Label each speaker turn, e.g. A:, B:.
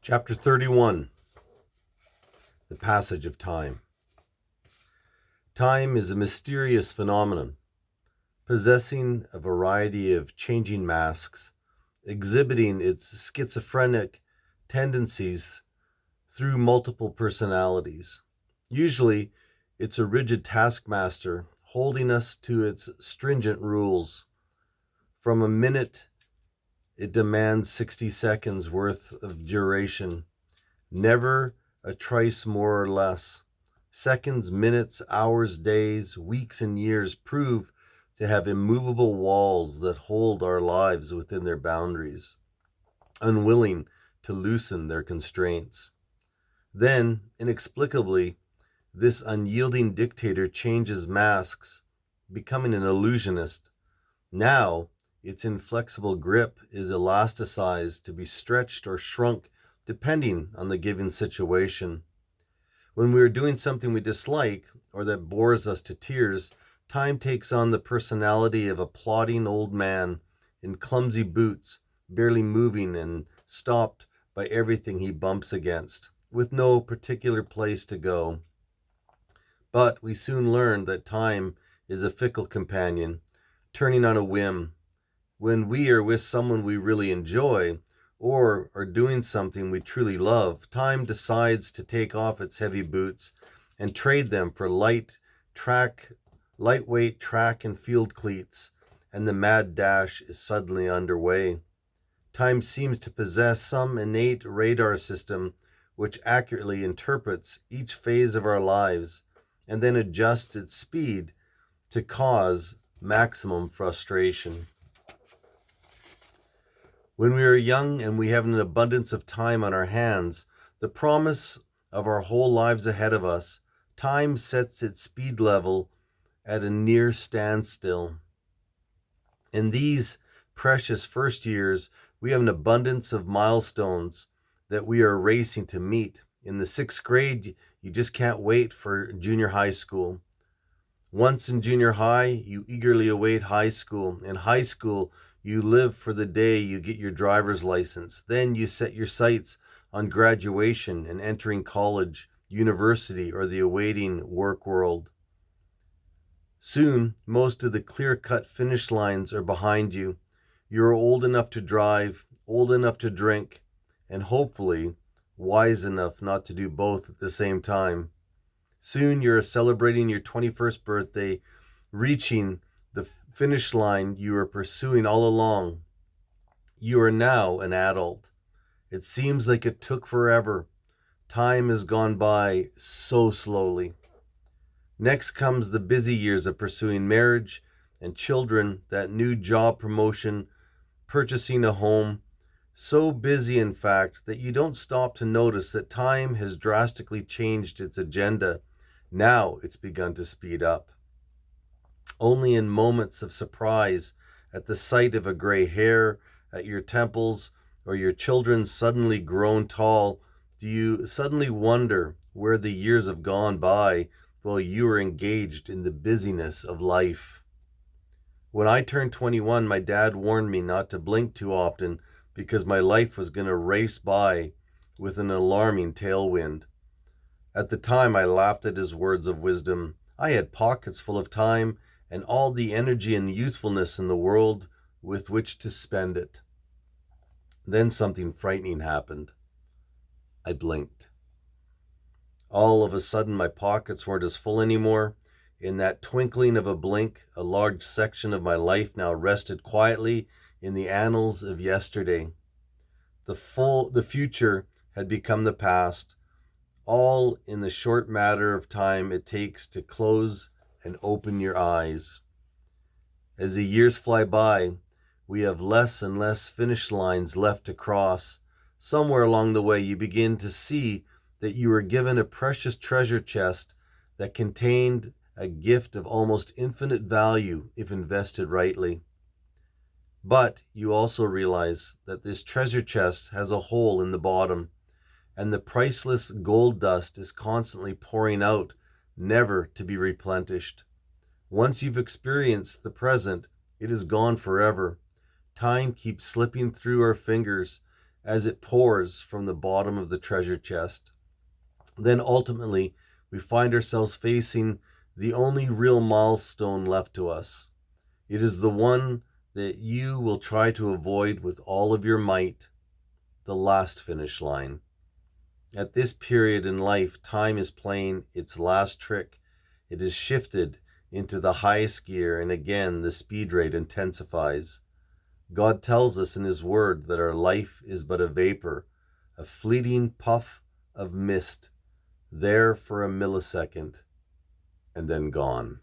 A: Chapter 31. The Passage of Time. Time is a mysterious phenomenon, possessing a variety of changing masks, exhibiting its schizophrenic tendencies through multiple personalities. Usually, it's a rigid taskmaster holding us to its stringent rules. From a minute, it demands 60 seconds worth of duration, never a trice more or less. Seconds, minutes, hours, days, weeks, and years prove to have immovable walls that hold our lives within their boundaries, unwilling to loosen their constraints. Then, inexplicably, this unyielding dictator changes masks, becoming an illusionist. Now, its inflexible grip is elasticized to be stretched or shrunk depending on the given situation. When we are doing something we dislike or that bores us to tears, time takes on the personality of a plodding old man in clumsy boots, barely moving and stopped by everything he bumps against, with no particular place to go. But we soon learn that time is a fickle companion, turning on a whim. When we are with someone we really enjoy, or are doing something we truly love, time decides to take off its heavy boots and trade them for lightweight track and field cleats, and the mad dash is suddenly underway. Time seems to possess some innate radar system which accurately interprets each phase of our lives and then adjusts its speed to cause maximum frustration. When we are young and we have an abundance of time on our hands, the promise of our whole lives ahead of us, time sets its speed level at a near standstill. In these precious first years, we have an abundance of milestones that we are racing to meet. In the sixth grade, you just can't wait for junior high school. Once in junior high, you eagerly await high school. In high school, you live for the day you get your driver's license. Then you set your sights on graduation and entering college, university, or the awaiting work world. Soon, most of the clear-cut finish lines are behind you. You are old enough to drive, old enough to drink, and hopefully wise enough not to do both at the same time. Soon you're celebrating your 21st birthday, reaching the finish line you were pursuing all along. You are now an adult. It seems like it took forever. Time has gone by so slowly. Next comes the busy years of pursuing marriage and children, that new job promotion, purchasing a home. So busy, in fact, that you don't stop to notice that time has drastically changed its agenda. Now it's begun to speed up. Only in moments of surprise at the sight of a gray hair at your temples or your children suddenly grown tall do you suddenly wonder where the years have gone by while you are engaged in the busyness of life. When I turned 21, my dad warned me not to blink too often because my life was going to race by with an alarming tailwind. At the time, I laughed at his words of wisdom. I had pockets full of time and all the energy and youthfulness in the world with which to spend it. Then something frightening happened. I blinked. All of a sudden, my pockets weren't as full anymore. In that twinkling of a blink, a large section of my life now rested quietly in the annals of yesterday. The future had become the past, all in the short matter of time it takes to close and open your eyes. As the years fly by, we have less and less finish lines left to cross. Somewhere along the way, you begin to see that you were given a precious treasure chest that contained a gift of almost infinite value if invested rightly. But you also realize that this treasure chest has a hole in the bottom, and the priceless gold dust is constantly pouring out, never to be replenished. Once you've experienced the present, it is gone forever. Time keeps slipping through our fingers, as it pours from the bottom of the treasure chest. Then ultimately, we find ourselves facing the only real milestone left to us. It is the one that you will try to avoid with all of your might, the last finish line. At this period in life, time is playing its last trick. It is shifted into the highest gear, and again the speed rate intensifies. God tells us in His Word that our life is but a vapor, a fleeting puff of mist, there for a millisecond, and then gone.